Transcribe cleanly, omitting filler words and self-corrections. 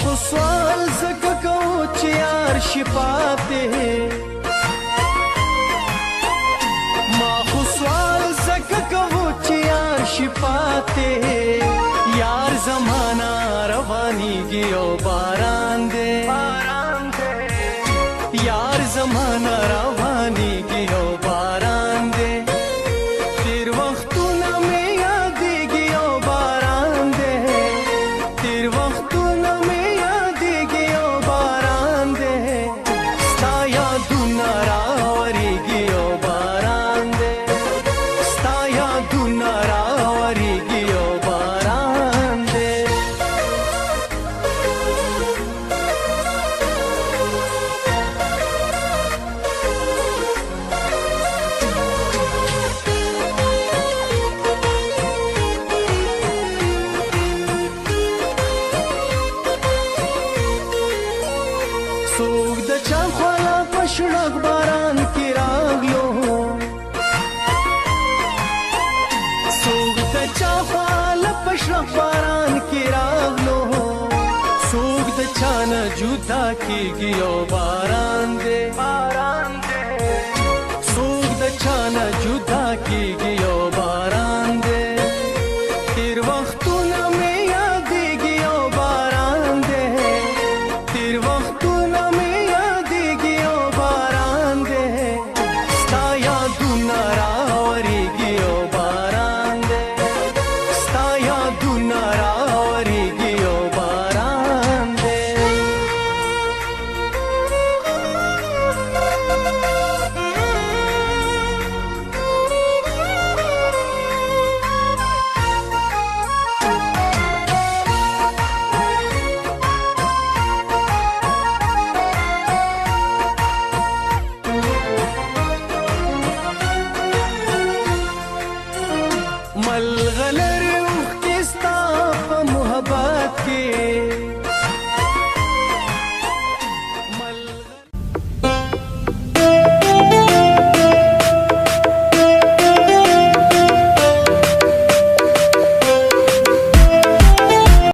خو سوال زکه کوو چې یار شفاته ما خو سوال زکه کوو چې یار شفاته یار زمانہ روانیږي او باران دی یار زمانہ روانیږي او باران دی تیر وختونه مې یادېږي او باران دی تیر وختونه مې یادېږي او باران دی ستا یادونه راورېږي او باران دی ستا یادونه راورېږي او باران دی څوک د چا خواله په شړک باران کې راغلو څوک د چا خواله په شړک باران کې راغلو څوک د چا نه جدا کېږي او باران دی څوک د چا نه جدا کېږي